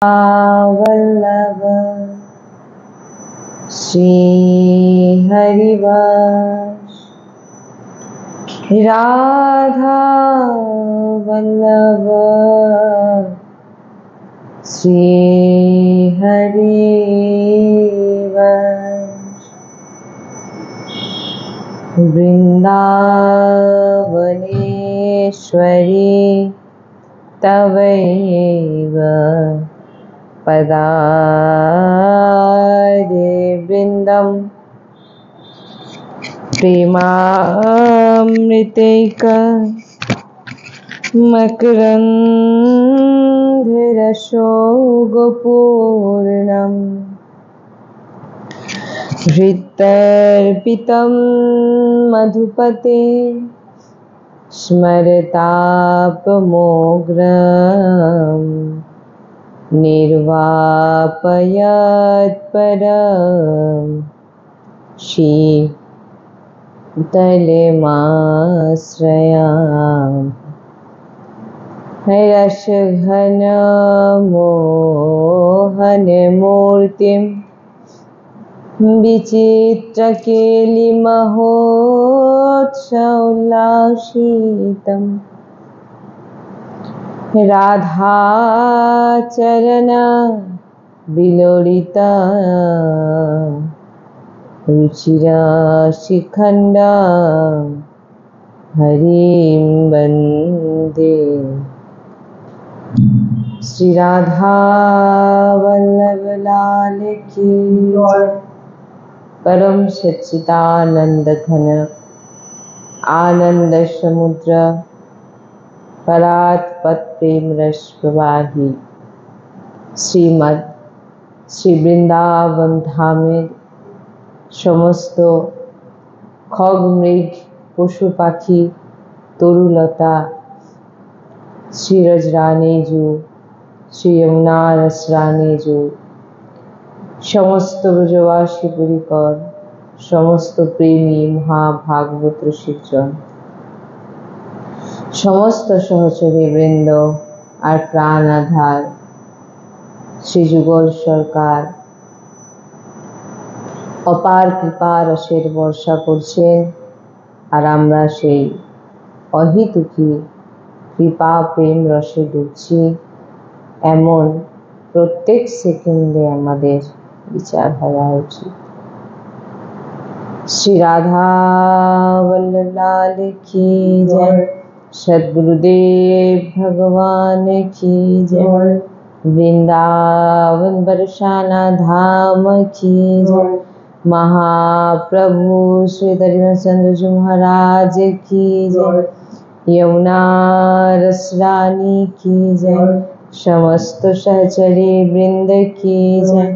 वल्लभ श्री हरिवंश राधा वल्लभ श्री हरिवंश वृंदावनेश्वरी तवैव पदारे वृंदम प्रेमामृतैक मकरन्धरसो गोपूर्णम् हृत्तर्पितं मधुपते स्मरतापमोग्रम् निर्वापयत्परं शीतलमाश्रयामि रसघनमोहनमूर्तिं विचित्रकेलिमहोत्सवोल्लासितम् राधाचरण विलोलिता रुचिराशिखण्ड हरिं वन्दे। श्री राधा वल्लभ लाल की जय। परम सच्चिदानंद घन आनंद समुद्र परात्पत प्रेम रस प्रवाही শ্রীমৎ শ্রী বৃন্দাবন ধামের সমস্ত খগ মৃগ পশু পাখি তরুলতা শ্রীরজ রানেজু শ্রী যমুনা রস রানেজু সমস্ত ব্রজবাসী পরিকর সমস্ত প্রেমী মহাভাগবত রসিকজন সমস্ত সহচরী বৃন্দ আর প্রাণ আধার শ্রী যুগল সরকার অপার কৃপা রসের বর্ষা করছেন আর আমরা সেই অহিতুকী কৃপা প্রেম রসে ডুবছি এমন প্রত্যেক সেকেন্ডে আমাদের বিচার হওয়া উচিত। श्री राधा वल्लभ लाल की जय। सद्गुरुदेव भगवान की जय। वृंदावन बरसाना धाम की जय। महाप्रभु श्री धर्मचंद्र जी महाराज की जय। यमुना रस रानी की जय। समस्त सहचरी वृंद की जय।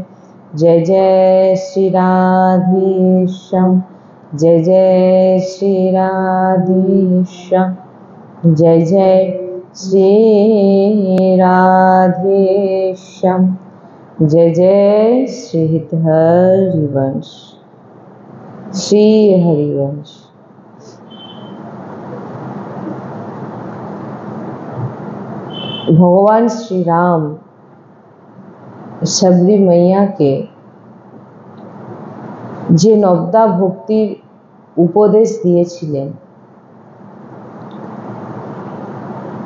जय जय श्री राधेश्याम जय जय श्री राधेश्याम जय जय श्री राधेश्याम जय जय श्री हरिवंश श्री हरिवंश। भगवान श्री राम सबरी मैया के যে নবদা ভক্তির উপদেশ দিয়েছিলেন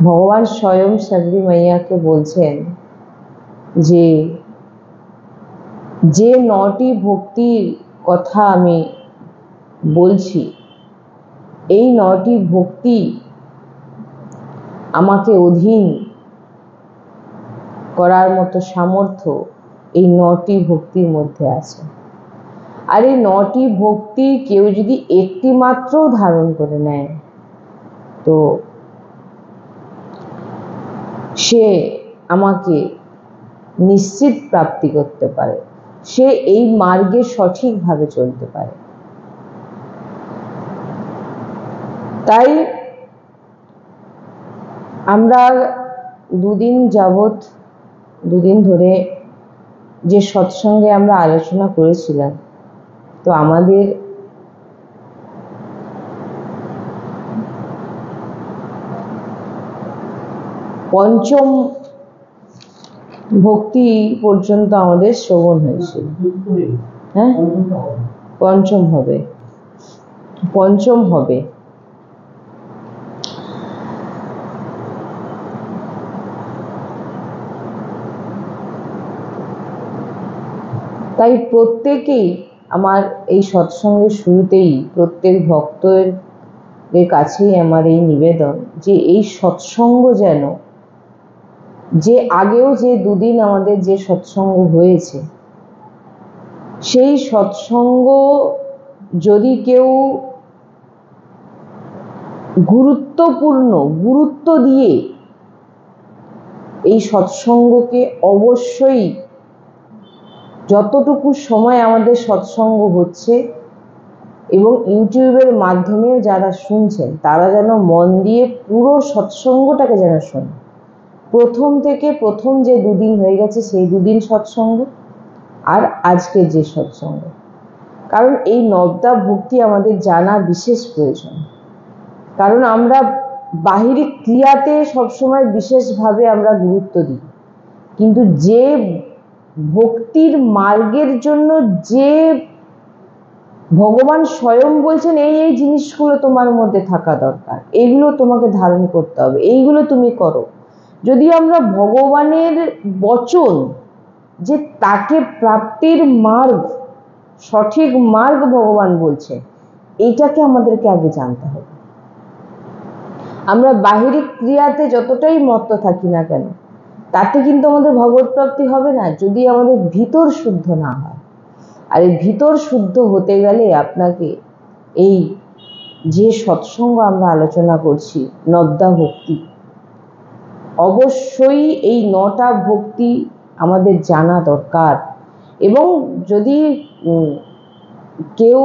ভগবান স্বয়ং সাবরি মাইয়াকে বলছেন যে যে নটি ভক্তির কথা আমি বলছি এই নটি ভক্তি আমাকে অধীন করার মতো সামর্থ্য এই নটি ভক্তির মধ্যে আছে। আর এই নটি ভক্তি কেউ যদি একটি মাত্র ধারণ করে নেয় তো সে আমাকে নিশ্চিত প্রাপ্তি করতে পারে, সে এই মার্গে সঠিকভাবে চলতে পারে। তাই আমরা দুদিন ধরে যে সৎসঙ্গে আমরা আলোচনা করেছিলাম তো আমাদের পঞ্চম ভক্তি পর্যন্ত আমাদের শ্রবণ হয়েছিল। হ্যাঁ, পঞ্চম হবে, পঞ্চম হবে। তাই প্রত্যেকেই আমার এই সৎসঙ্গের শুরুতেই প্রত্যেক ভক্তের কাছেই আমার এই নিবেদন যে এই সৎসঙ্গ যেন, যে আগেও যে দুদিন আমাদের যে সৎসঙ্গ হয়েছে, সেই সৎসঙ্গ যদি কেউ গুরুত্ব দিয়ে এই সৎসঙ্গকে অবশ্যই যতটুকু সময় আমাদের সৎসঙ্গ হচ্ছে এবং ইউটিউবের মাধ্যমেও যারা শুনছেন তারা যেন মন দিয়ে পুরো সৎসঙ্গটাকে যেন শোনে, প্রথম থেকে প্রথম যে দুদিন হয়ে গেছে সেই দুদিন সৎসঙ্গ আর আজকের যে সৎসঙ্গ। কারণ এই নবদা ভক্তি আমাদের জানা বিশেষ প্রয়োজন। কারণ আমরা বাহিরে ক্রিয়াতে সবসময় বিশেষভাবে আমরা গুরুত্ব দিই, কিন্তু যে ভক্তির মার্গের জন্য যে ভগবান স্বয়ং বলছেন এই এই জিনিসগুলো তোমার মধ্যে থাকা দরকার, এইগুলো তোমাকে ধারণ করতে হবে, এইগুলো তুমি করো। যদি আমরা ভগবানের বচন যে তাকে প্রাপ্তির মার্গ, সঠিক মার্গ ভগবান বলছে, এইটাকে আমাদেরকে আগে জানতে হবে। আমরা বাহিরিক ক্রিয়াতে যতটাই মত্ত থাকি না কেন, তাতে কিন্তু আমাদের ভগবত প্রাপ্তি হবে না যদি আমাদের ভিতর শুদ্ধ না হয়। আর এই ভিতর শুদ্ধ হতে গেলে আপনাকে এই যে সৎসঙ্গ আমরা আলোচনা করছি নবদা ভক্তি, অবশ্যই এই 9টা ভক্তি আমাদের জানা দরকার। এবং যদি কেউ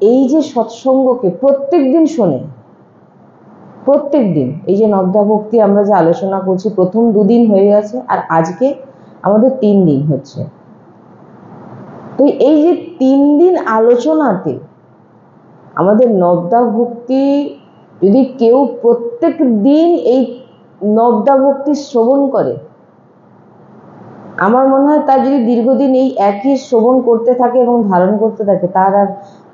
এই যে সৎসঙ্গকে প্রত্যেক দিন শোনে, প্রত্যেক দিন এই যে নবদা ভক্তি আমরা যে আলোচনা করছি, প্রথম দুদিন হয়ে গেছে আর আজকে আমাদের 3 দিন হচ্ছে। তো এই যে 3 দিন আলোচনাতে আমাদের নবদা ভক্তি যদি কেউ প্রত্যেক দিন এই নবদা ভক্তি শ্রবণ করে, আমার মনে হয় তার যদি দীর্ঘদিন এই একই শ্রবণ করতে থাকে এবং ধারণ করতে থাকে, তার আর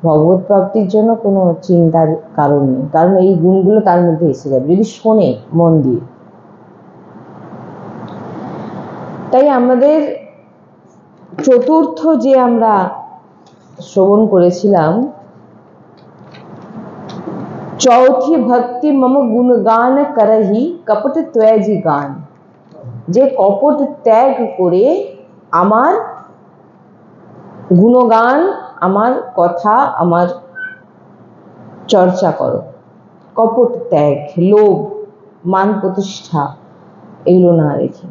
ভগবত প্রাপ্তির জন্য কোনো চিন্তার কারণ নেই। কারণ এই গুণগুলো তার মধ্যে এসে যাবে যদি শোনে মন দিয়ে। তাই আমাদের চতুর্থ যে আমরা শ্রবণ করেছিলাম, চৌথি ভক্তি মম গুণগান করহি কপট ত্যাজি গান, যে কপট ত্যাগ করে আমার গুণগান, আমার কথা, আমার চর্চা করো। কপট ত্যাগ, লোভ, মান প্রতিষ্ঠা এগুলো না রেখে।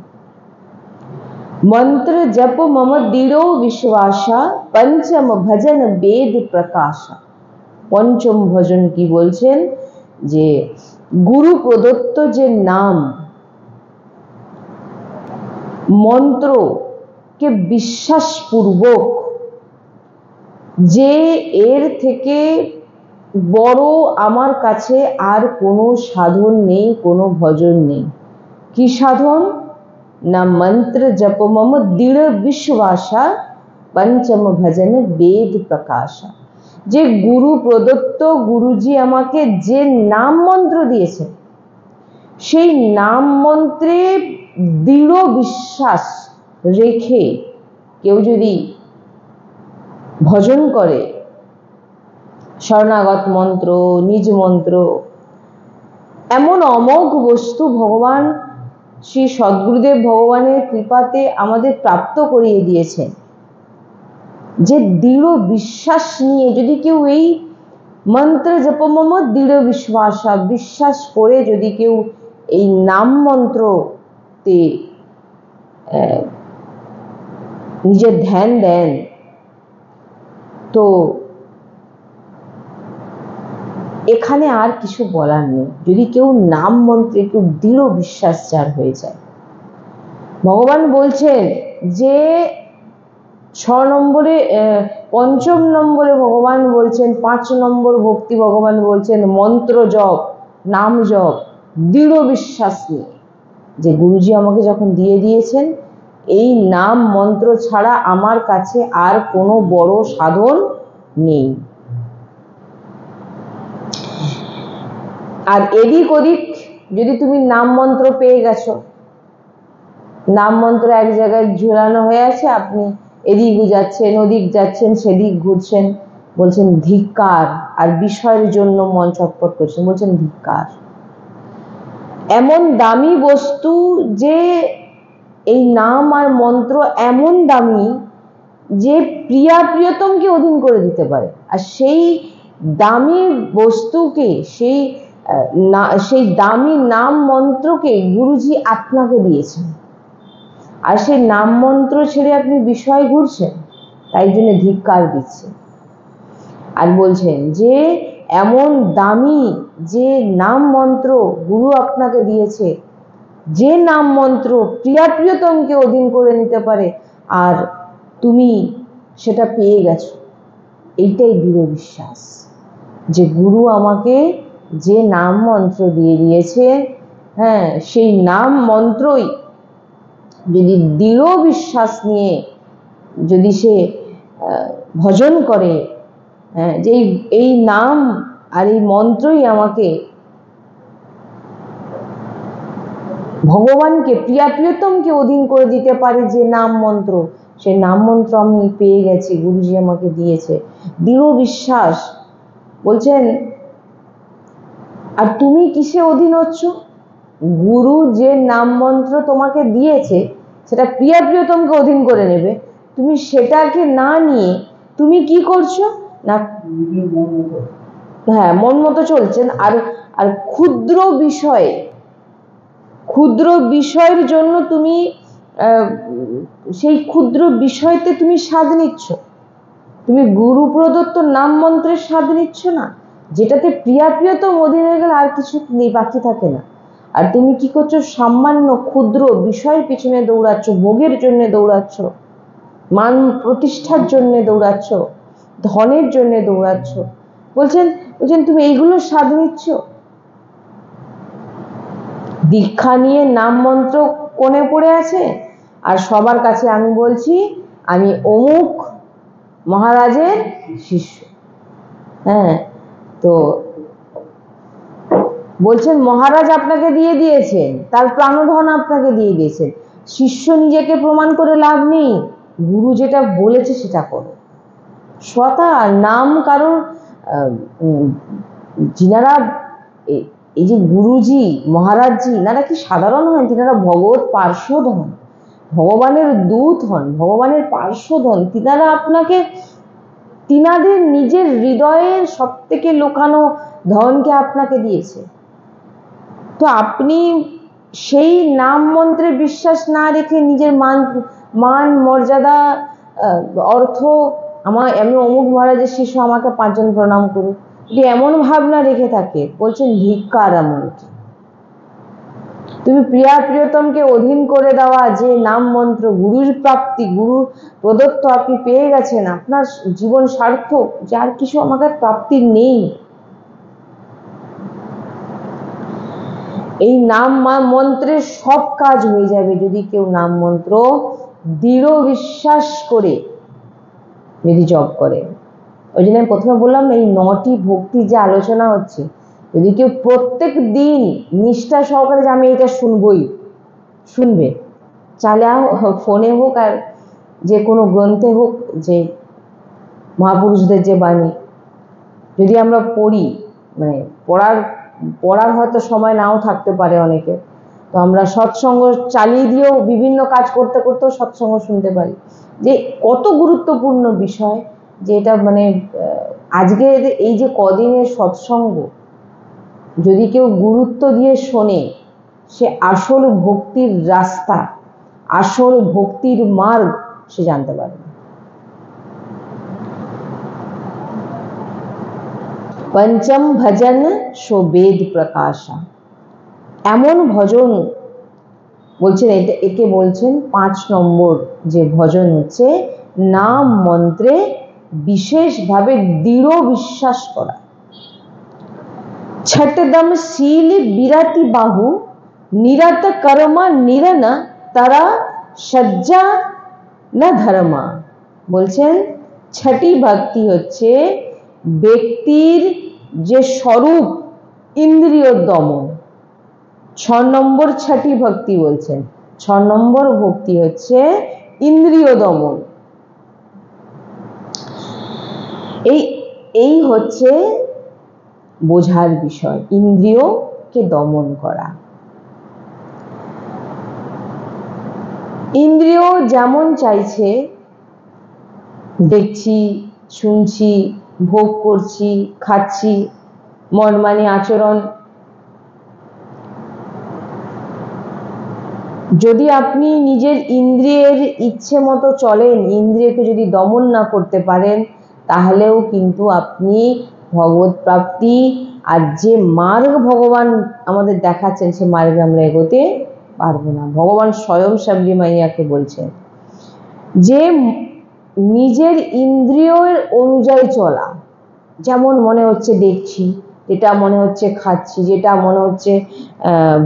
मंत्र जप मम दृढ़ो विश्वासा, पंचम भजन वेद प्रकाशा। পঞ্চম ভজন কি বলছেন, যে গুরু প্রদত্ত যে নাম মন্ত্রকে বিশ্বাসপূর্বক, যে এর থেকে বড় আমার কাছে আর কোনো সাধন নেই, কোনো ভজন নেই। কি সাধন না, मंत्र जप मम दृढ़ विश्वासा, पंचम भजन वेद प्रकाशा। যে গুরু প্রদত্ত, গুরুজি আমাকে যে নাম মন্ত্র দিয়েছে, সেই নাম মন্ত্রে দৃঢ় বিশ্বাস রেখে কেউ যদি ভজন করে, শরণাগত মন্ত্র, নিজ মন্ত্র, এমন অমোঘ বস্তু ভগবান শ্রী সদ্গুরুদেব ভগবানের কৃপাতে আমাদের প্রাপ্ত করিয়ে দিয়েছেন, যে দৃঢ় বিশ্বাস নিয়ে যদি কেউ এই মন্ত্র জপমম দৃঢ় বিশ্বাসা, বিশ্বাস করে যদি কেউ এই নাম মন্ত্রতে নিজের ধ্যান দেন, তো এখানে আর কিছু বলার নেই। যদি কেউ নাম মন্ত্রে কেউ দৃঢ় বিশ্বাস যার হয়ে যায়, ভগবান বলছেন যে 6 নম্বরে, 5ম নম্বরে ভগবান বলছেন, 5 নম্বর ভক্তি ভগবান বলছেন মন্ত্র জপ, নাম জপ দৃঢ় বিশ্বাস নিয়ে। যে গুরুজি আমাকে যখন দিয়ে দিয়েছেন, এই নাম মন্ত্র ছাড়া আমার কাছে আর কোনো বড় সাধন নেই। আর এদিক ওদিক যদি তুমি নাম মন্ত্র পেয়ে গেছো, নাম মন্ত্র এক জায়গায় ঝুলানো হয়ে আছে, আপনি এদিক যাচ্ছেন, ওদিক যাচ্ছেন, সেদিক ঘুরছেন, বলছেন ধিক্কার, আর বিষয়ের জন্য মন ছটফট করছেন, বলছেন ধিক্কার। এমন দামি বস্তু যে এই নাম আর মন্ত্র এমন দামি যে প্রিয়া প্রিয়তমকে অধীন করে দিতে পারে। আর সেই দামি বস্তুকে, সেই দামি নাম মন্ত্রকে গুরুজি আপনাকে দিয়েছেন, আর সেই নাম মন্ত্র ছেড়ে আপনি বিষয় ঘুরছেন, তাই জন্য ধিক্কার দিচ্ছেন। আর বলছেন যে এমন দামি যে নাম মন্ত্র গুরু আপনাকে দিয়েছে, যে নাম মন্ত্র প্রিয়া প্রিয়তমকে অধীন করে নিতে পারে, আর তুমি সেটা পেয়ে গেছো। এইটাই দৃঢ় বিশ্বাস যে গুরু আমাকে যে নাম মন্ত্র দিয়ে দিয়েছে, হ্যাঁ, সেই নাম মন্ত্রই যদি দৃঢ় বিশ্বাস নিয়ে যদি সে ভজন করে, হ্যাঁ, যে এই নাম আর এই মন্ত্রই আমাকে ভগবানকে, প্রিয়া প্রিয়তমকে অধীন করে দিতে পারে, যে নাম মন্ত্র, সেই নাম মন্ত্র আমি পেয়ে গেছি, গুরুজি আমাকে দিয়েছে, দৃঢ় বিশ্বাস। বলছেন আর তুমি কিসে অধীন হচ্ছ? গুরু যে নাম মন্ত্র তোমাকে দিয়েছে সেটা প্রিয়া প্রিয়তমকে অধীন করে নেবে, তুমি সেটাকে না নিয়ে তুমি কি করছো না, হ্যাঁ, মন মতো চলছেন। আর ক্ষুদ্র বিষয়ের জন্য তুমি সেই ক্ষুদ্র বিষয়তে তুমি স্বাদ নিচ্ছ, তুমি গুরু প্রদত্ত নাম মন্ত্রের স্বাদ নিচ্ছ না, যেটাতে প্রিয়া প্রিয়তম অধীন হয়ে গেলে আর কিছু নেই, বাকি থাকে না। আর তুমি কি করছো? সামান্য ক্ষুদ্র বিষয়ের পিছনে দৌড়াচ্ছ, ভোগের জন্য দৌড়াচ্ছ, মান প্রতিষ্ঠার জন্য দৌড়াচ্ছ, ধনের জন্য দৌড়াচ্ছ। বলছেন তুমি এইগুলো স্বাদ নিচ্ছ। দীক্ষা নিয়ে নাম মন্ত্র কোণে পড়ে আছে, আর সবার কাছে আমি বলছি আমি অমুক মহারাজের শিষ্য। হ্যাঁ, তো বলছেন মহারাজ আপনাকে দিয়ে দিয়েছেন, তার প্রাণধন আপনাকে দিয়ে দিয়েছেন, শিষ্য নিজেকে প্রমাণ করে লাভ নেই, গুরু যেটা বলেছে সেটা করো। স্বতা নাম কারণ যিনারা এই যে গুরুজি মহারাজজি, এনারা কি সাধারণ হন? তিনারা ভগবত পার্শ্বদ হন, ভগবানের দূত হন, ভগবানের পার্শ্বদ হন। তিনারা আপনাকে, তিনাদের নিজের হৃদয়ের সব থেকে লোকানো ধনকে আপনাকে দিয়েছে। তো আপনি সেই নাম মন্ত্রে বিশ্বাস না রেখে নিজের মান মর্যাদা, অর্থ, আমি অমুক মহারাজের শিষ্য, আমাকে 5 জন প্রণাম করুন, যদি এমন ভাবনা রেখে থাকে, বলছেন ধিক্কার এমনকি। তুমি প্রিয়া প্রিয়তমকে অধীন করে দেওয়া যে নাম মন্ত্র, গুরুর প্রাপ্তি, গুরু প্রদত্ত আপনি পেয়ে গেছেন, আপনার জীবন সার্থক, যার কিছু আমাদের প্রাপ্তি নেই। এই নাম মন্ত্রের সব কাজ হয়ে যাবে যদি কেউ নাম মন্ত্র দৃঢ় বিশ্বাস করে যদি জপ করে। ওই জন্য আমি প্রথমে বললাম এই 9টি ভক্তির যে আলোচনা হচ্ছে, যদি কেউ প্রত্যেক দিন নিষ্ঠা সহকারে যে আমি এটা শুনবে, চালে ফোনে হোক আর যে কোনো গ্রন্থে হোক, যে মহাপুরুষদের যে বাণী যদি আমরা পড়ি, মানে পড়ার হয়তো সময় নাও থাকতে পারে অনেকে, তো আমরা সৎসঙ্গ চালিয়ে দিয়েও বিভিন্ন কাজ করতে করতেও সৎসঙ্গ শুনতে পারি। যে কত গুরুত্বপূর্ণ বিষয়, যে এটা মানে আজকে এই যে কদিনের সৎসঙ্গ যদি কেউ গুরুত্ব দিয়ে শোনে, সে আসল ভক্তির রাস্তা, আসল ভক্তির মার্গ সে জানতে পারবে। পঞ্চম ভজন সো বেদ প্রকাশা, এমন ভজন বলছেন, একে বলছেন 5 নম্বর যে ভজন হচ্ছে নাম মন্ত্রে বিশেষভাবে দৃঢ় বিশ্বাস করা। ছটদম শীল বিরাতি বাহু নিরত কর্ম নিরন তারা সজ্জা না ধর্মা। বলছেন ছটি ভক্তি হচ্ছে ব্যক্তির যে স্বরূপ ইন্দ্রিয় দমন। 6 নম্বর ছটি ভক্তি বলছেন, 6 নম্বর ভক্তি হচ্ছে ইন্দ্রিয় দমন। এই হচ্ছে বোঝার বিষয়, ইন্দ্রিয়কে দমন করা। ইন্দ্রিয় যেমন চাইছে, দেখছি, শুনছি, ভোগ করছি, খাচ্ছি, মন মানি আচরণ। যদি আপনি নিজের ইন্দ্রিয়ের ইচ্ছে মতো চলেন, ইন্দ্রিয়কে যদি দমন না করতে পারেন, তাহলেও কিন্তু আপনি ভগবত প্রাপ্তি আর যে মার্গ ভগবান আমাদের দেখাচ্ছেন সে মার্গে আমরা এগোতে পারবো না। ভগবান স্বয়ং সাবরি মাইয়াকে বলছেন যে নিজের ইন্দ্রিয়ের অনুযায়ী চলা, যেমন মনে হচ্ছে দেখছি, যেটা মনে হচ্ছে খাচ্ছি, যেটা মনে হচ্ছে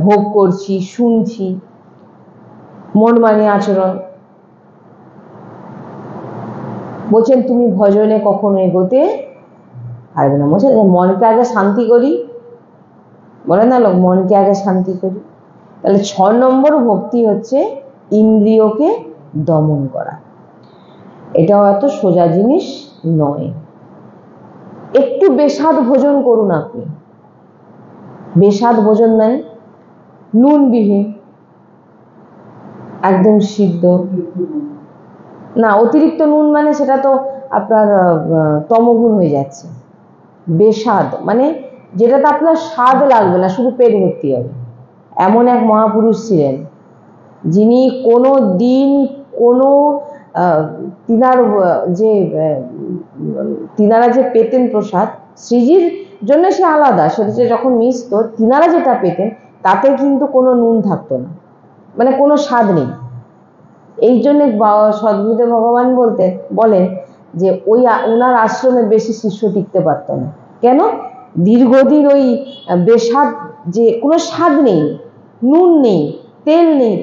ভোগ করছি, শুনছি, মন মানি আচরণ। বলছেন তুমি ভজনে কখনো এগোতে পারবে না। বলছেন মনকে আগে শান্তি করি, বলে না লোক মনকে আগে শান্তি করি। তাহলে 6 নম্বর ভক্তি হচ্ছে ইন্দ্রিয়কে দমন করা। এটাও এত সোজা জিনিস নয়। একটু বেস্বাদ ভোজন করুন আপনি। বেস্বাদ ভোজন মানে নুনবিহীন, একদম সিদ্ধ না, অতিরিক্ত নুন মানে সেটা তো আপনার তমগুণ হয়ে যাচ্ছে। বেস্বাদ মানে যেটাতে আপনার স্বাদ লাগবে না, শুধু পেট ভর্তি হবে। এমন এক মহাপুরুষ ছিলেন যিনি কোনো দিন কোনো তিনারা যে পেতেন প্রসাদ, শ্রীজির জন্য সে আলাদা, সেটা যখন মিশত, তিনারা যেটা পেতেন তাতে কিন্তু কোনো নুন থাকতো না, মানে কোনো স্বাদ নেই। এই জন্য সদ্গুরুদেব ভগবান বলেন যে ওনার আশ্রমে বেশি শিষ্য টিকতে পারত না। কেন? দীর্ঘদিন ওই বেস্বাদ, যে কোনো স্বাদ নেই, নুন নেই, তেল নেই।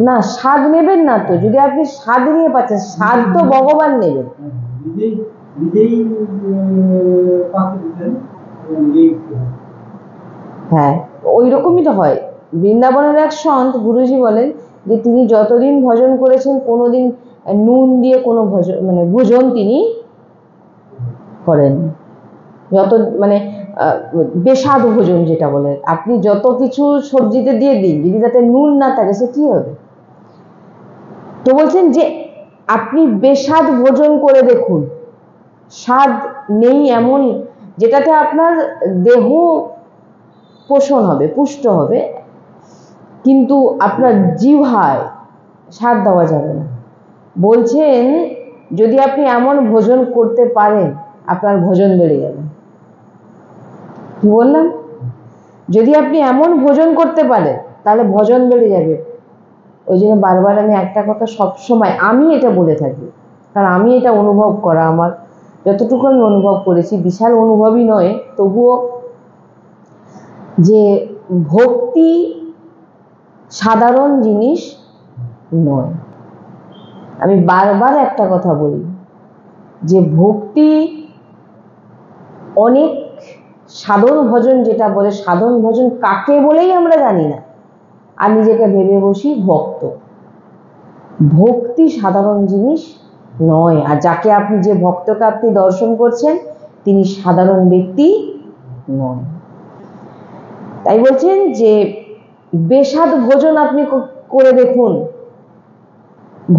না, স্বাদ নেবেন না তো। যদি আপনি স্বাদ নিয়ে পাচ্ছেন, স্বাদ তো ভগবান নেবেন। হ্যাঁ, ওই রকমই তো হয়। বৃন্দাবনের এক সন্ত গুরুজি বলেন যে তিনি যতদিন ভজন করেছেন কোনোদিন নুন দিয়ে কোনো ভোজন তিনি করেন। যত বেস্বাদ ভোজন যেটা বলে, আপনি যত কিছু সবজিতে দিয়ে দিন, যদি তাতে নুন না থাকে সে কি হবে? তো বলছেন যে আপনি বেস্বাদ ভোজন করে দেখুন, স্বাদ নেই এমন, যেটাতে আপনার দেহ পোষণ হবে, পুষ্ট হবে, কিন্তু আপনার জিহ্বায় স্বাদ দেওয়া যাবে না। বলছেন যদি আপনি এমন ভোজন করতে পারেন, আপনার ভোজন বেড়ে যাবে। কি বললাম? যদি আপনি এমন ভোজন করতে পারেন তাহলে ভজন বেড়ে যাবে। ওই জন্য বারবার আমি একটা কথা সবসময় আমি এটা বলে থাকি, কারণ আমি এটা অনুভব করা, আমার যতটুকু আমি অনুভব করেছি, বিশাল অনুভবই নয়, তবুও, যে ভক্তি সাধারণ জিনিস নয়। আমি বারবার একটা কথা বলি যে ভক্তি অনেক সাধন ভজন, যেটা বলে সাধন ভজন কাকে বলেই আমরা জানি না, আর নিজেকে ভেবে বসি ভক্ত। ভক্তি সাধারণ জিনিস নয়। আর যাকে আপনি, যে ভক্তকে আপনি দর্শন করছেন, তিনি সাধারণ ব্যক্তি নয়। তাই বলছেন যে বেস্বাদ ভোজন আপনি করে দেখুন,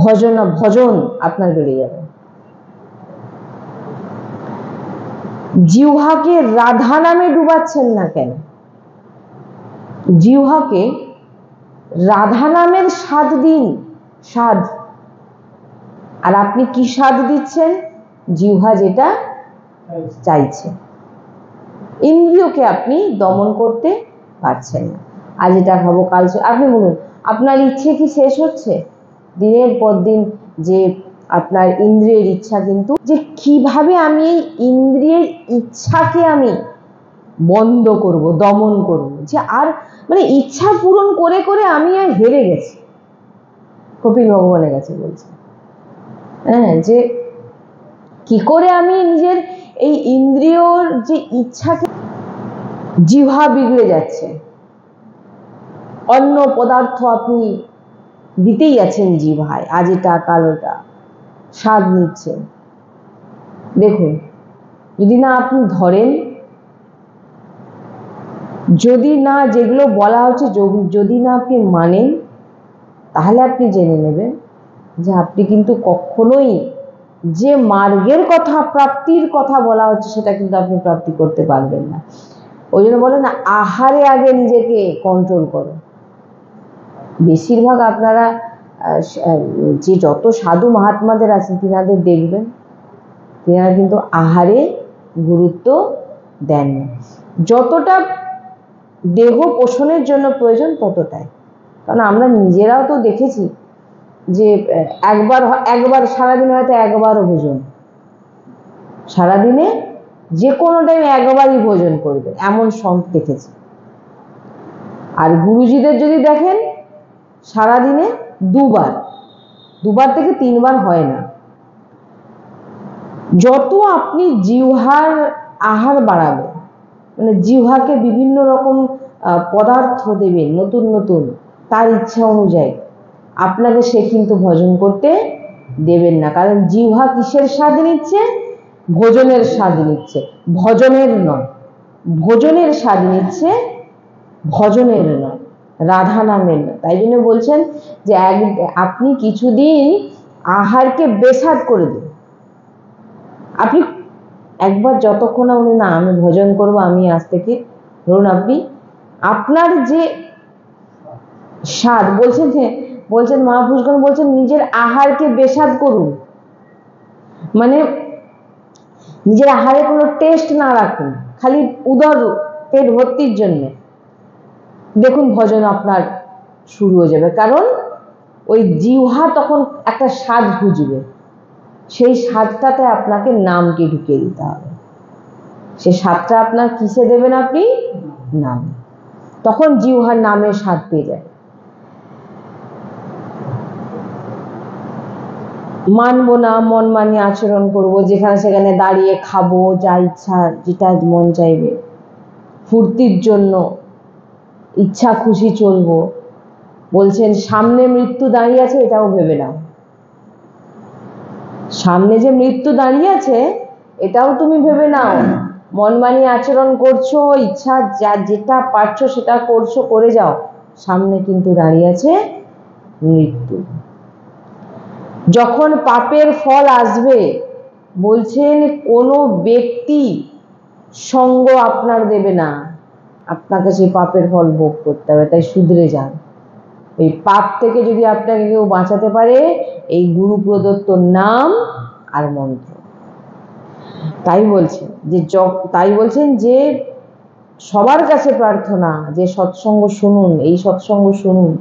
ভজন আপনার বেড়ে যাবে। জিহ্বাকে রাধা নামে ডুবাচ্ছেন না কেন? জিহ্বাকে রাধা নামের স্বাদ দিন, স্বাদ। আর আপনি কি স্বাদ দিচ্ছেন? জিহ্বা যেটা চাইছে। ইন্দ্রিয়কে আপনি দমন করতে পারছেন না। আজ এটা খাবো, কাল আপনি বলুন, আপনার ইচ্ছে কি শেষ হচ্ছে? দিনের পর দিন যে আপনার ইন্দ্রিয়ের ইচ্ছা, কিন্তু যে কিভাবে আমি এই ইন্দ্রিয়ের ইচ্ছাকে আমি বন্ধ করব, দমন করব, যে আর মানে ইচ্ছা পূরণ করে করে আমি আর হেরে গেছি। কপিল ভগবানের কাছে বলছে, হ্যাঁ, যে কি করে আমি নিজের এই ইন্দ্রিয়র যে ইচ্ছাকে, জিহ্বা বিগড়ে যাচ্ছে, অন্য পদার্থ আপনি দিতেই আছেন জিহ্বায়, আজ এটা কাল ওটা, স্বাদ নিচ্ছেন। দেখুন, যদি না আপনি ধরেন, যদি না যেগুলো বলা হচ্ছে যদি না আপনি মানেন, তাহলে আপনি জেনে নেবেন যে আপনি কিন্তু কখনোই যে মার্গের কথা, প্রাপ্তির কথা বলা হচ্ছে, সেটা কিন্তু আপনি প্রাপ্তি করতে পারবেন না। ওই জন্য বলে না, আহারে আগে নিজেকে কন্ট্রোল করো। বেশিরভাগ আপনারা যে যত সাধু মহাত্মাদের আছেন, তিনাদের দেখবেন তিনারা কিন্তু আহারে গুরুত্ব দেন না। যতটা দেহ পোষণের জন্য প্রয়োজন ততটাই। কারণ আমরা নিজেরাও তো দেখেছি যে একবার সারাদিনে হয়তো একবারও ভোজন, সারাদিনে যে কোনো টাইমে একবারই ভোজন করবে, এমন সঙ্গ দেখেছি। আর গুরুজিদের যদি দেখেন, সারাদিনে দুবার থেকে 3 বার হয় না। যত আপনি জিহ্বার আহার বাড়াবেন, মানে জিহ্বাকে বিভিন্ন রকম পদার্থ দেবেন নতুন নতুন, তার ইচ্ছা অনুযায়ী, আপনাকে সে কিন্তু ভজন করতে দেবেন না। কারণ জিহ্বা কিসের স্বাদ নিচ্ছে? ভোজনের স্বাদ নিচ্ছে, ভজনের নয়। ভোজনের স্বাদ নিচ্ছে, ভজনের নয়, রাধা নামের নয়। তাই জন্য বলছেন যে আপনি কিছুদিন আহারকে বেসাদ করে দিন। আপনি একবার যতক্ষণ না আমি ভজন করব, আমি আজ থেকে, ধরুন আপনি আপনার যে স্বাদ বলছেন মহাপুরুষগণ বলছেন নিজের আহারকে বেসাদ করুন, মানে নিজের আহারে কোনো টেস্ট না রাখুন, খালি উদর পেট ভর্তির জন্য। দেখুন ভজন আপনার শুরু হয়ে যাবে। কারণ ওই জিহ্বা তখন একটা স্বাদ খুঁজবে, সেই স্বাদটাতে আপনাকে নামকে ঢুকিয়ে দিতে হবে। সেই স্বাদটা আপনার কিসে দেবেন? আপনি নাম। তখন জিহ্বার নামের স্বাদ পেয়ে যাবে। মানবো না, মন মানিয়ে আচরণ করব, যেখানে সেখানে দাঁড়িয়ে খাবো, যা ইচ্ছা যেটা মন চাইবে, ফুর্তির জন্য ইচ্ছা খুশি চলবো। বলছেন সামনে মৃত্যু দাঁড়িয়ে আছে, এটাও ভেবে নাও। সামনে যে মৃত্যু দাঁড়িয়ে আছে, এটাও তুমি ভেবে নাও। মন মানিয়ে আচরণ করছো, ইচ্ছা যেটা পারছো সেটা করছো, করে যাও, সামনে কিন্তু দাঁড়িয়ে আছে মৃত্যু। যখন পাপের ফল আসবে, বলছেন কোনো ব্যক্তি সঙ্গ আপনার দেবে না, আপনাকে সেই পাপের ফল ভোগ করতে হবে। তাই শুধরে যান। এই পাপ থেকে যদি আপনাকে কেউ বাঁচাতে পারে, এই গুরু প্রদত্ত নাম আর মন্ত্র। তাই বলছেন যে সবার কাছে প্রার্থনা যে সৎসঙ্গ শুনুন, এই সৎসঙ্গ শুনুন।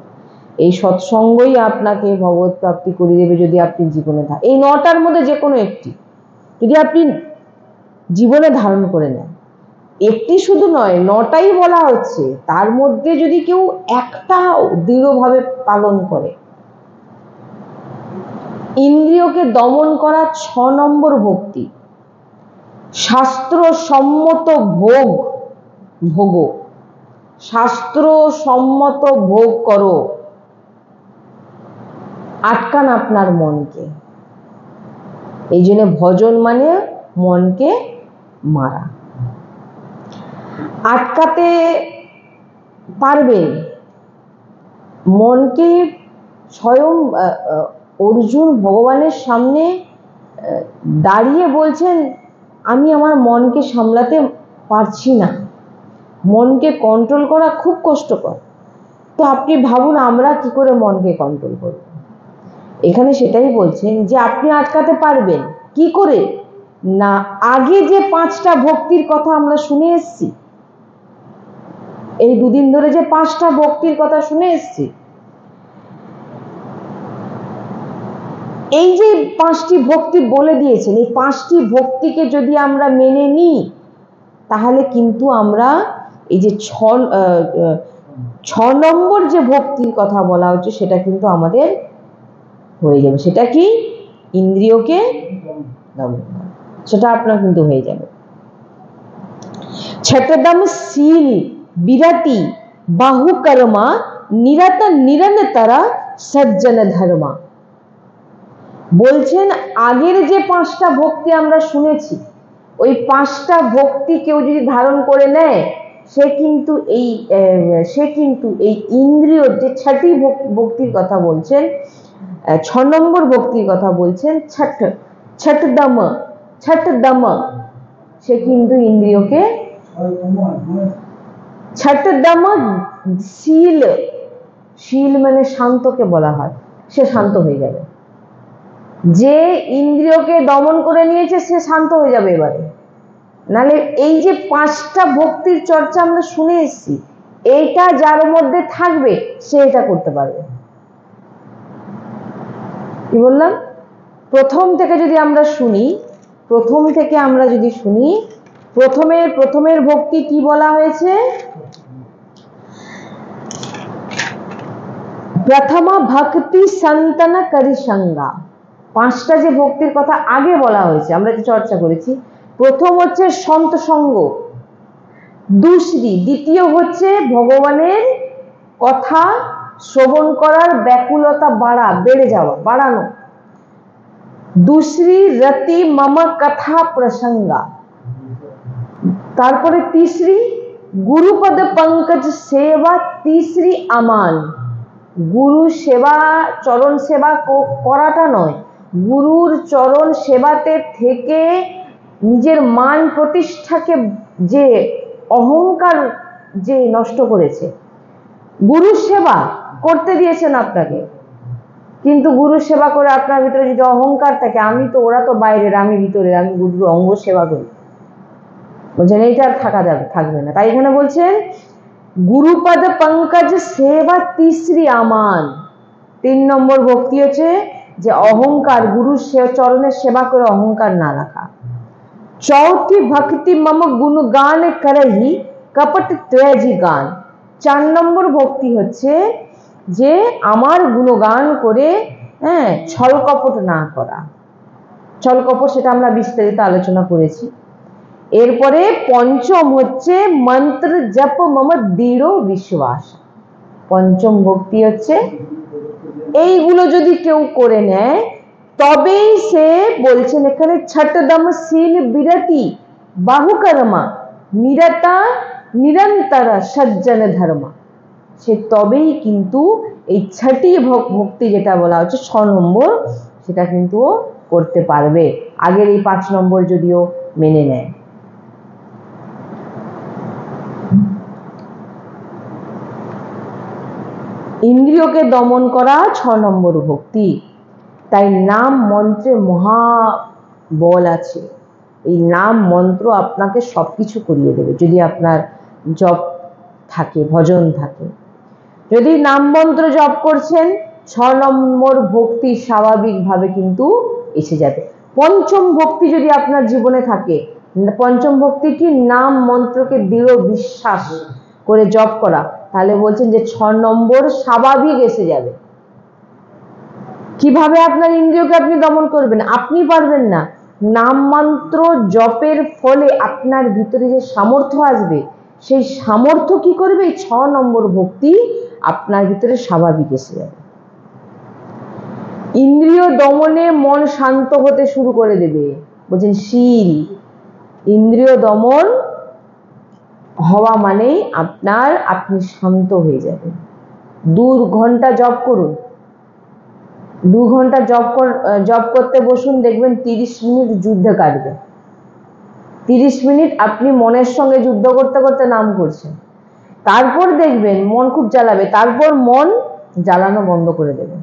এই সৎসঙ্গই আপনাকে ভগবত প্রাপ্তি করে দেবে, যদি আপনি জীবনে এই 9টার মধ্যে যে কোনো একটি যদি আপনি জীবনে ধারণ করে নেন। একটি শুধু নয়, 9টাই বলা হচ্ছে, তার মধ্যে যদি কেউ একটা দৃঢ়ভাবে পালন করে। ইন্দ্রিয়কে দমন করা 6 নম্বর ভক্তি। শাস্ত্র সম্মত ভোগ, শাস্ত্র সম্মত ভোগ করো। আটকান আপনার মনকে। এই জন্য ভজন মানে মনকে মারা। আটকাতে পারবে মনকে। স্বয়ং অর্জুন ভগবানের সামনে দাঁড়িয়ে বলছেন, আমি আমার মনকে সামলাতে পারছি না, মনকে কন্ট্রোল করা খুব কষ্টকর। তো আপনি ভাবুন আমরা কি করে মনকে কন্ট্রোল করব। এখানে সেটাই বলছেন যে আপনি আটকাতে পারবেন কি করে না। আগে যে 5টা ভক্তির কথা আমরা শুনে এসেছি, এই 2 দিন ধরে যে 5টা ভক্তির কথা শুনে এসেছি, এই যে 5টি ভক্তি বলে দিয়েছেন, এই 5টি ভক্তিকে যদি আমরা মেনে নিই তাহলে কিন্তু আমরা এই যে 6 নম্বর যে ভক্তির কথা বলা হচ্ছে সেটা কিন্তু আমাদের হয়ে যাবে। সেটা কি? ইন্দ্রিয়কে দমন করা, সেটা আপনার কিন্তু হয়ে যাবে। छठदम शील विरति बाहुकर्मा निरत निरंतरा सज्जन धर्मा। বলছেন আগের যে 5টা ভক্তি আমরা শুনেছি, ওই 5টা ভক্তি কেউ যদি ধারণ করে নেয় সে কিন্তু এই ইন্দ্রিয় যে 6টি ভক্তির কথা বলছেন, 6 নম্বর ভক্তির কথা বলছেন, ছঠদম, সে কিন্তু ইন্দ্রিয়কে ছঠদম শীল, শীল মানে শান্তকে বলা হয়, সে শান্ত হয়ে যাবে। যে ইন্দ্রিয়কে দমন করে নিয়েছে সে শান্ত হয়ে যাবে এবারে। নালে এই যে 5টা ভক্তির চর্চা আমরা শুনে এসেছি, এইটা যার মধ্যে থাকবে সে এটা করতে পারবে। কি বললাম? প্রথম থেকে আমরা যদি শুনি, প্রথমের ভক্তি কি বলা হয়েছে? প্রথমা ভক্তি সন্তন করিসঙ্গা। 5টা যে ভক্তির কথা আগে বলা হয়েছে, আমরা যে চর্চা করেছি, প্রথম হচ্ছে সন্ত সঙ্গ, দ্বিতীয় হচ্ছে ভগবানের কথা শ্রবণ করার ব্যাকুলতা বাড়ানো, दूसरी रति मम कथा प्रसंगा, তারপরে तीसरी गुरुपद पंकज सेवा, तीसरी अमान, गुरु सेवा चरण सेवा করাটা নয়, গুরুর চরণ সেবাতে থেকে নিজের মান প্রতিষ্ঠাকে যে অহংকার যে নষ্ট করেছে। গুরু সেবা করতে দিয়েছেন আপনাকে, কিন্তু গুরু সেবা করে আপনার ভিতরে যদি অহংকার থাকে, ওরা তো বাইরের, আমি ভিতরের, আমি গুরুর অঙ্গ সেবা করি, বলছেন এইটা আর থাকবে না। তাই এখানে বলছেন গুরুপদ পঙ্কজ সেবা, तीसरी আমান। 3 নম্বর ভক্তি হচ্ছে যে অহংকার, গুরুর চরণের সেবা করে অহংকার না রাখা। चौथी भक्ति मम गुणगान करही कपट ত্যাজি গান। 4 নম্বর ভক্তি হচ্ছে যে আমার গুণগান করে ছল কপট না করা। ছল কপট সেটা আমরা বিস্তারিত আলোচনা করেছি। এরপরে পঞ্চম হচ্ছে মন্ত্র জপ মম দৃঢ় বিশ্বাস। পঞ্চম ভক্তি হচ্ছে এইগুলো যদি কেউ করে নেয় তবেই সে, বলছেন এখানে ছঠদম শীল বিরতি বাহুকর্মা নিরতা নিরন্তর সজ্জন ধর্মা, সে তবেই কিন্তু এই 6টি ভক্তি যেটা বলা হচ্ছে 6 নম্বর, সেটা কিন্তু করতে পারবে, আগের এই 5 নম্বর যদিও মেনে নেয়। ইন্দ্রিয়কে দমন করা 6 নম্বর ভক্তি। তাই নাম মন্ত্রে মহা বল আছে। এই নাম মন্ত্র আপনাকে সবকিছু করিয়ে দেবে যদি আপনার জপ থাকে, ভজন থাকে। যদি নাম মন্ত্র জপ করছেন 6 নম্বর ভক্তি স্বাভাবিকভাবে কিন্তু এসে যাবে। পঞ্চম ভক্তি যদি আপনার জীবনে থাকে, পঞ্চম ভক্তি কি? নাম মন্ত্রকে দৃঢ় বিশ্বাস করে জপ করা, তাহলে বলছেন যে 6 নম্বর স্বাভাবিক এসে যাবে। কিভাবে আপনার ইন্দ্রিয়কে আপনি দমন করবেন? আপনি পারবেন না, নাম মন্ত্র জপের ফলে আপনার ভিতরে যে সামর্থ্য আসবে, সেই সামর্থ্য কি করবে? এই 6 নম্বর ভক্তি আপনার ভিতরে স্বাভাবিক এসে যাবে। ইন্দ্রিয় দমনে মন শান্ত হতে শুরু করে দেবে। বলছেন শীল, ইন্দ্রিয় দমন হওয়া মানেই আপনি শান্ত হয়ে যাবেন। 2 ঘন্টা জপ করুন, 2 ঘন্টা জপ করতে বসুন, দেখবেন 30 মিনিট যুদ্ধে কাটবে। 30 মিনিট আপনি মনের সঙ্গে যুদ্ধ করতে করতে নাম করছেন, তারপর দেখবেন মন খুব জ্বালাবে, তারপর মন জ্বালানো বন্ধ করে দেবে।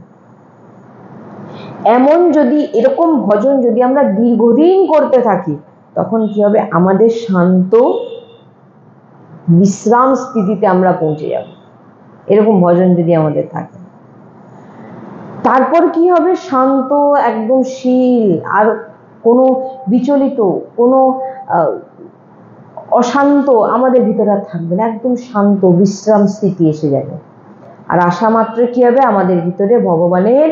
এরকম ভজন যদি আমরা দীর্ঘদিন করতে থাকি, তখন কি হবে? আমাদের শান্ত বিশ্রাম স্থিতিতে আমরা পৌঁছে যাব, এরকম ভজন যদি আমাদের থাকে। তারপর কি হবে? শান্ত, একদম শীল, আর কোনো বিচলিত, কোনো অশান্ত আমাদের ভিতরে আর থাকবে না। একদম শান্ত বিশ্রাম স্থিতি এসে যাবে। আর আসা মাত্র কি হবে? আমাদের ভিতরে ভগবানের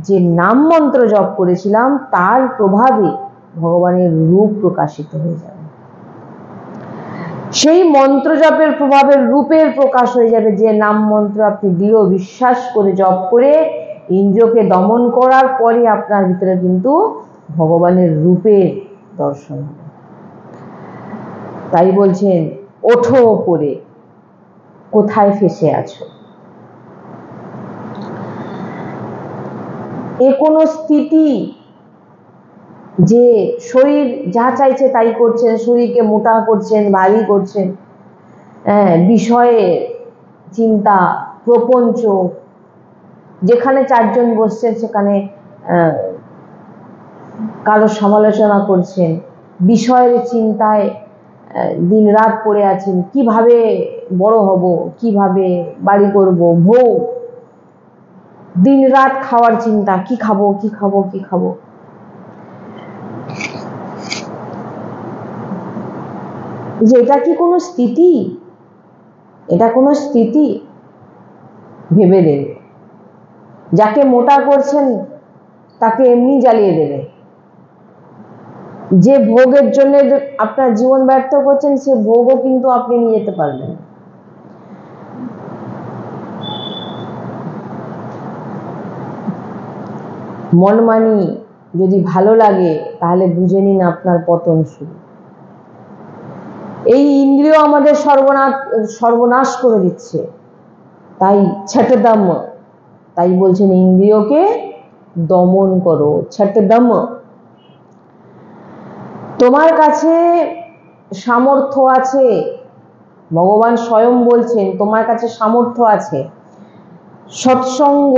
যে নাম মন্ত্র জপ করেছিলাম তার প্রভাবে ভগবানের রূপ প্রকাশিত হয়ে যাবে। সেই মন্ত্র জপের প্রভাবের রূপের প্রকাশ হয়ে যাবে। যে নাম মন্ত্র আপনি দৃঢ় বিশ্বাস করে জপ করে ইন্দ্রিয়কে দমন করার পরে আপনার ভিতরে কিন্তু ভগবানের রূপের দর্শন হবে। তাই বলছেন, ওঠো ওপরে, কোথায় ফেসে আছো? এ কোনো স্থিতি যে শরীর যা চাইছে তাই করছেন, শরীরকে মোটা করছেন, ভারী করছেন, বিষয়ে চিন্তা, প্রপঞ্চ, যেখানে চারজন বসছেন সেখানে কারো সমালোচনা করছেন, বিষয়ের চিন্তায় দিন রাত পড়ে আছেন, কিভাবে বড় হব, কিভাবে বাড়ি করব, ভোগ, দিন রাত খাওয়ার চিন্তা, কি খাবো কি খাবো কি খাবো। যে এটা কি কোনো স্থিতি? এটা কোনো স্থিতি? ভেবে দেবে। যাকে মোটা করছেন তাকে এমনি জ্বালিয়ে দেবে। যে ভোগের জন্য আপনার জীবন ব্যর্থ করছেন সে ভোগও কিন্তু আপনি নিয়ে যেতে পারবেন। মনমানি যদি ভালো লাগে তাহলে বুঝে নিন আপনার পতন শুরু। এই ইন্দ্রিয় আমাদের সর্বনাশ করে দিচ্ছে। তাই ছটদম, তাই বলছেন ইন্দ্রিয়কে দমন করো। ছটদম, তোমার কাছে সামর্থ্য আছে। ভগবান স্বয়ং বলছেন তোমার কাছে সামর্থ্য আছে। সৎসঙ্গ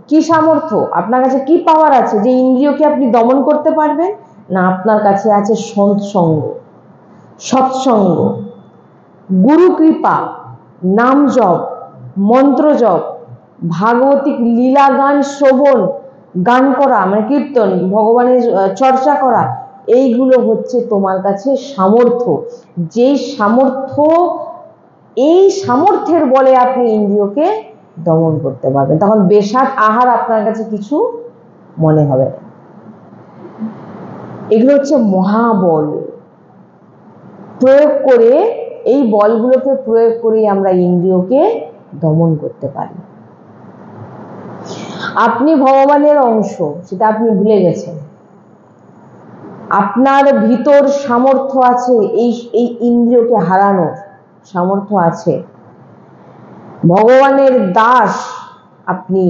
কি সামর্থ্য? আপনার কাছে কি পাওয়ার আছে যে ইন্দ্রিয়কে আপনি দমন করতে পারবেন? না, আপনার কাছে আছে সৎসঙ্গ, সৎসঙ্গ, গুরু কৃপা, নাম জপ, মন্ত্র জপ, ভাগবতিক লীলা গান শ্রবণ, গান করা মানে কীর্তন, ভগবানের চর্চা করা, এইগুলো হচ্ছে তোমার কাছে সামর্থ্য। যেই সামর্থ্য, এই সামর্থ্যের বলে আপনি ইন্দ্রিয়কে দমন করতে পারবেন। তখন বেশাদ আহার আপনার কাছে কিছু মনে হবে না। এগুলো হচ্ছে মহাবল। প্রয়োগ করে, এই বলগুলোকে প্রয়োগ করে আমরা ইন্দ্রিয়কে দমন করতে পারি। আপনি ভগবানের অংশ, সেটা আপনি ভুলে গেছেন। আপনার ভিতর সামর্থ্য আছে এই ইন্দ্রিয়কে হারানোর সামর্থ্য আছে। ভগবানের দাস আপনি,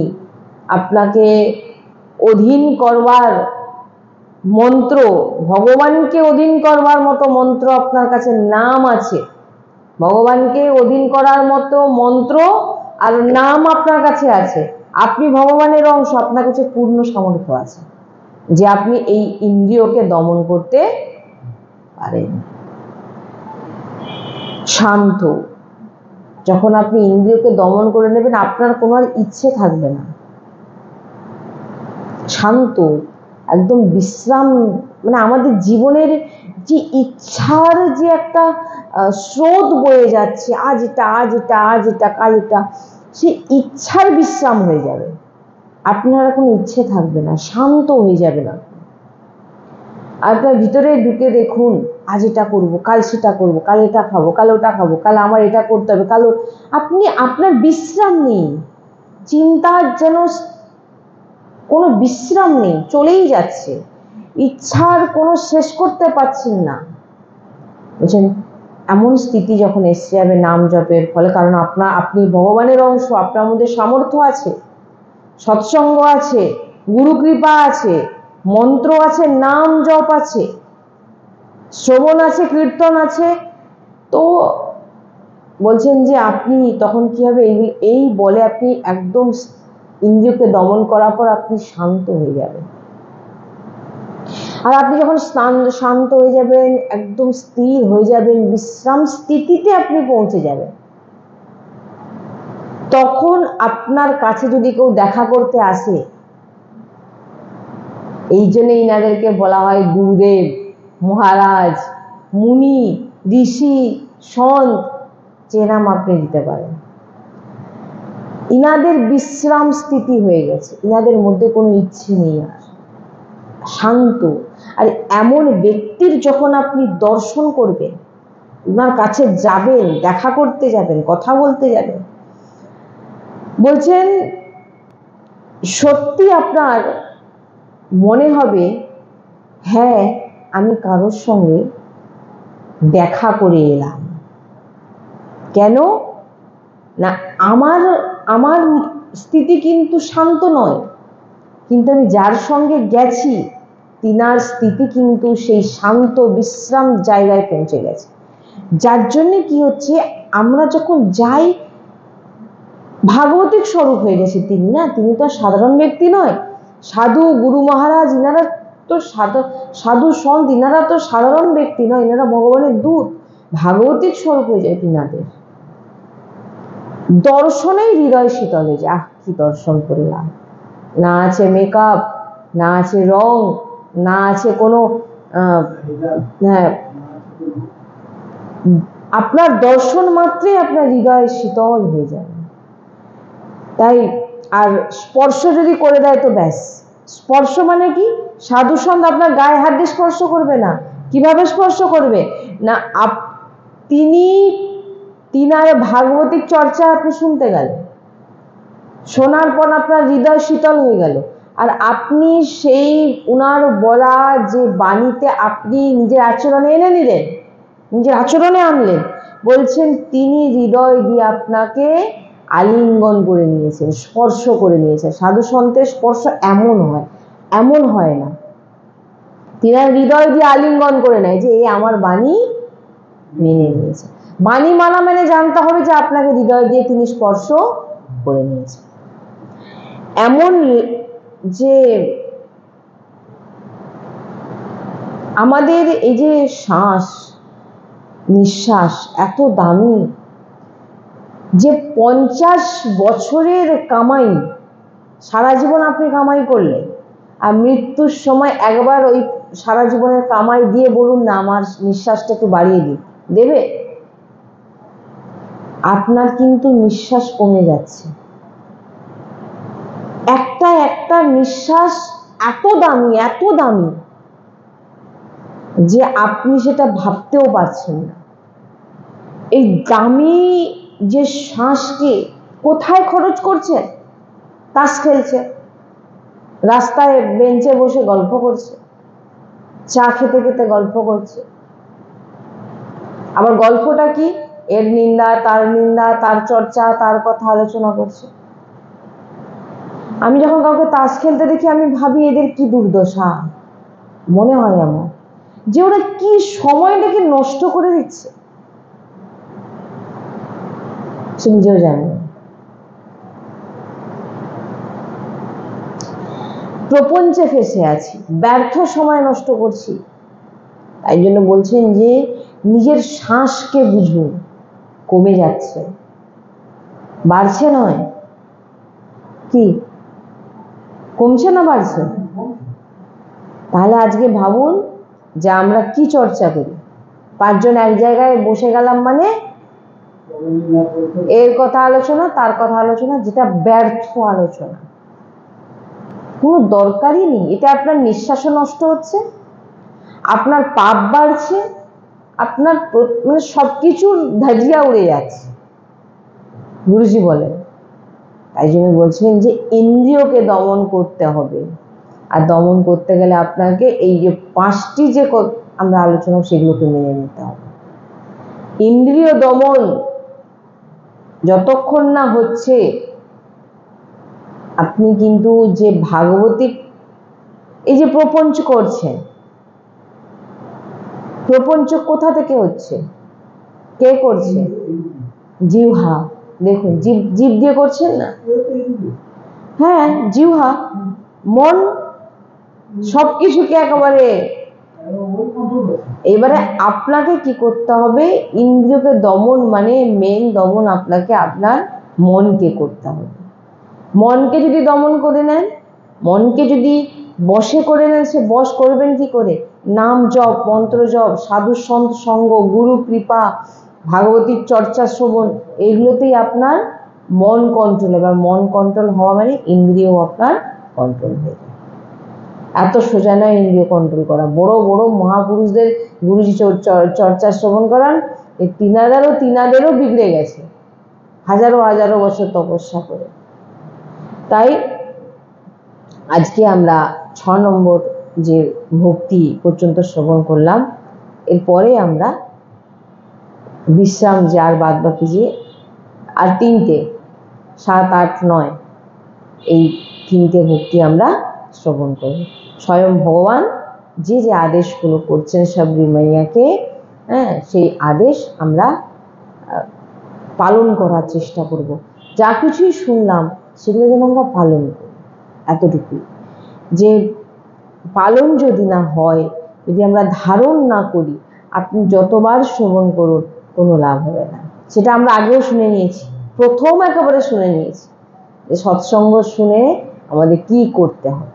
আপনাকে অধীন করবার মন্ত্র, ভগবানকে অধীন করবার মতো মন্ত্র আপনার কাছে নাম আছে। ভগবানকে অধীন করার মতো মন্ত্র আর নাম আপনার কাছে আছে। আপনি ভগবানের অংশ, আপনার কাছে পূর্ণ সামর্থ্য আছে যে আপনি এই ইন্দ্রিয়কে দমন করতে পারেন। শান্ত, যখন আপনি ইন্দ্রিয়কে দমন করে নেবেন আপনার কোনো আর ইচ্ছে থাকবে না। শান্ত, একদম বিশ্রাম, মানে আমাদের জীবনের যে ইচ্ছার যে একটা স্রোত বয়ে যাচ্ছে, আজ এটা আজ এটা আজ এটা কাল এটা, সে ইচ্ছার বিশ্রাম হয়ে যাবে। আপনার কোনো ইচ্ছে থাকবে না, শান্ত হয়ে যাবে না। আপনার ভিতরে ঢুকে দেখুন, আজ এটা করবো, কাল সেটা করবো, কাল এটা খাবো, কাল ওটা খাবো, কাল আমার এটা করতে হবে, কাল আপনি আপনার বিশ্রাম নেই, চিন্তার যেন কোনো বিশ্রাম নেই, চলেই যাচ্ছে, ইচ্ছার কোনো শেষ করতে পারছেন না। বুঝছেন? এমন স্থিতি যখন এসে যাবে নাম জপের ফলে, কারণ আপনি ভগবানের অংশ, আপনার মধ্যে সামর্থ্য আছে, সৎসঙ্গ আছে, গুরু কৃপা আছে, মন্ত্র আছে, নাম জপ আছে, শ্রবণ আছে, কীর্তন আছে। তো বলছেন যে আপনি তখন কি হবে, এই বলে আপনি একদম ইন্দ্রিয়কে দমন করার পর আপনি শান্ত হয়ে যাবেন। আর আপনি যখন শান্ত হয়ে যাবেন, একদম স্থির হয়ে যাবেন, বিশ্রাম স্থিতিতে আপনি পৌঁছে যাবেন, তখন আপনার কাছে যদি কেউ দেখা করতে আসে এই জন্য ইনাদেরকে বলা হয় গুরুদেব, মহারাজ, মুনি, ঋষি, সন্ত, যে নাম আপনি দিতে পারেন। ইনাদের বিশ্রাম স্থিতি হয়ে গেছে, ইনাদের মধ্যে কোনো ইচ্ছে নেই আর, শান্ত। আর এমন ব্যক্তির যখন আপনি দর্শন করবেন, ওনার কাছে যাবেন, দেখা করতে যাবেন, কথা বলতে যাবেন, বলছেন সত্যি আপনার মনে হবে হ্যাঁ আমি কারোর সঙ্গে দেখা করে এলাম। কেন না, আমার আমার স্থিতি কিন্তু শান্ত নয়, কিন্তু আমি যার সঙ্গে গেছি তিনার স্থিতি কিন্তু সেই শান্ত বিশ্রাম জায়গায় পৌঁছে গেছে। যার জন্যে কি হচ্ছে, আমরা যখন যাই ভাগবতিক স্বরূপ হয়ে গেছে তিনি, না তিনি তো সাধারণ ব্যক্তি নয়। সাধু গুরু মহারাজ ইনারা তো সাধু সন্ত, ইনারা তো সাধারণ ব্যক্তি নয়, ইনারা ভগবানের দূত, ভাগবতিক স্বরূপ হয়ে যায় তিনাদের। দর্শনেই হৃদয় শীতল হয়ে যায়। কি দর্শন করলাম, না আছে মেকআপ, না আছে রং, না আছে কোনো হ্যাঁ, আপনার দর্শন মাত্রই আপনার হৃদয় শীতল হয়ে যাবে। তাই আর স্পর্শ যদি করে দেয় তো ব্যাস। স্পর্শ মানে কি, সাধু সন্ত আপনার গায়ে হাত দিয়ে স্পর্শ করবে না। কিভাবে স্পর্শ করবে না, তিনার ভাগবতিক চর্চা আপনি শুনতে গেলেন, শোনার পর আপনার হৃদয় শীতল হয়ে গেল, আর আপনি সেই উনার বলা যে বাণীতে আপনি নিজের আচরণে এনে নিলেন, নিজের আচরণে আনলেন, বলছেন তিনি হৃদয় দিয়ে আপনাকে আলিঙ্গন করে নিয়েছেন, স্পর্শ করে নিয়েছেন। সাধু সন্তের স্পর্শ এমন হয়, এমন হয় না, তিনার হৃদয় দিয়ে আলিঙ্গন করে নেয় যে এই আমার বাণী মেনে নিয়েছে। বাণী মানা মানে জানতে হবে যে আপনাকে হৃদয় দিয়ে তিনি স্পর্শ করে নিয়েছে। এমন যে আমাদের এই যে শ্বাস নিঃশ্বাস এত দামি, যে 50 বছরের কামাই সারা জীবন আপনি কামাই করলেন, আর মৃত্যুর সময় একবার ওই সারা জীবনের কামাই দিয়ে বলুন না আমার নিঃশ্বাসটা একটু বাড়িয়ে দিই, দেবে? আপনার কিন্তু নিঃশ্বাস কমে যাচ্ছে। একটা একটা নিঃশ্বাস এত দামি, এত দামি যে আপনি সেটা ভাবতেও পারছেন না। এই দামি যে শ্বাসকে কোথায় খরচ করছে? তাস খেলছে, রাস্তায় বেঞ্চে বসে গল্প করছে, চা খেতে খেতে গল্প করছে। আবার গল্পটা কি, এর নিন্দা, তার চর্চা, তার কথা আলোচনা করছে। আমি যখন কাউকে তাস খেলতে দেখি আমি ভাবি এদের কি দুর্দশা, মনে হয় আমার যে ওরা কি সময়টাকে নষ্ট করে দিচ্ছে, সে নিজেও জানে না। প্রপঞ্চে ফেসে আছি, ব্যর্থ সময় নষ্ট করছি। তাই জন্য বলছেন যে নিজের শ্বাসকে বুঝুন, কমে যাচ্ছে, বাড়ছে নয়। কি কমছে না বাড়ছে? তাহলে আজকে ভাবুন যে আমরা কি চর্চা করি। 5 জন এক জায়গায় বসে গেলাম মানে এর কথা আলোচনা, তার কথা আলোচনা, যেটা ব্যর্থ আলোচনা, কোনো দরকারই নেই। এটা আপনার নিঃশ্বাসও নষ্ট হচ্ছে, আপনার পাপ বাড়ছে, আপনার মানে সবকিছু ধাজিয়া উড়ে যাচ্ছে, গুরুজি বলেন। তাই জন্য বলছেন যে ইন্দ্রিয়কে দমন করতে হবে, আর দমন করতে গেলে আপনাকে এই যে 5টি যে আমরা আলোচনা সেগুলোকে মেনে নিতে হবে। ইন্দ্রিয় দমন যতক্ষণ না হচ্ছে আপনি কিন্তু যে ভাগবতিক এই যে প্রপঞ্চ করছেন, প্রপঞ্চ কোথা থেকে হচ্ছে, কে করছে? জিহ্বা। দেখুন জীব দিয়ে করছেন না? হ্যাঁ, জিহ্বা, মন, সবকিছুকে একেবারে। এবারে আপনাকে কি করতে হবে, ইন্দ্রিয়কে দমন মানে মেন দমন আপনাকে আপনার মনকে করতে হবে। মনকে যদি দমন করে নেন, মনকে যদি বশে করে নেন, সে বশ করবেন কি করে? নাম জপ, মন্ত্র জপ, সাধু সন্ত সঙ্গ, গুরু কৃপা, ভাগবতীর চর্চা শ্রবণ, এগুলোতেই আপনার মন কন্ট্রোল হবে। আর মন কন্ট্রোল হওয়া মানে ইন্দ্রিয় আপনার কন্ট্রোল হয়ে যাবে। এত সোজা নয় ইন্দ্রিয় কন্ট্রোল করা। বড় বড় মহাপুরুষদের গুরুজি চর্চা শ্রবণ করান, এই তিনাদেরও বিগড়ে গেছে হাজারো হাজারো বছর তপস্যা করে। তাই আজকে আমরা 6 নম্বর যে ভক্তি পর্যন্ত শ্রবণ করলাম, এরপরে আমরা বিশ্রাম, যে আর বাদ বাকি যে আর 3টে 7, 8, 9 এই 3টে ভক্তি আমরা শ্রবণ করব। স্বয়ং ভগবান যে যে আদেশগুলো করছেন সাবরি মাইয়াকে, সেই আদেশ আমরা পালন করার চেষ্টা করব। যা কিছুই শুনলাম সেগুলো যেন আমরা পালন করি, এতটুকু। যে পালন যদি না হয়, যদি আমরা ধারণ না করি, আপনি যতবার শ্রবণ করুন কোনো লাভ হবে না। সেটা আমরা আগেও শুনে নিয়েছি, প্রথম একেবারে শুনে নিয়েছি যে সৎসঙ্গ শুনে আমাদের কি করতে হবে।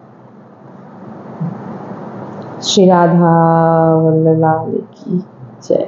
শ্রী রাধা বল্লভ কি জয়।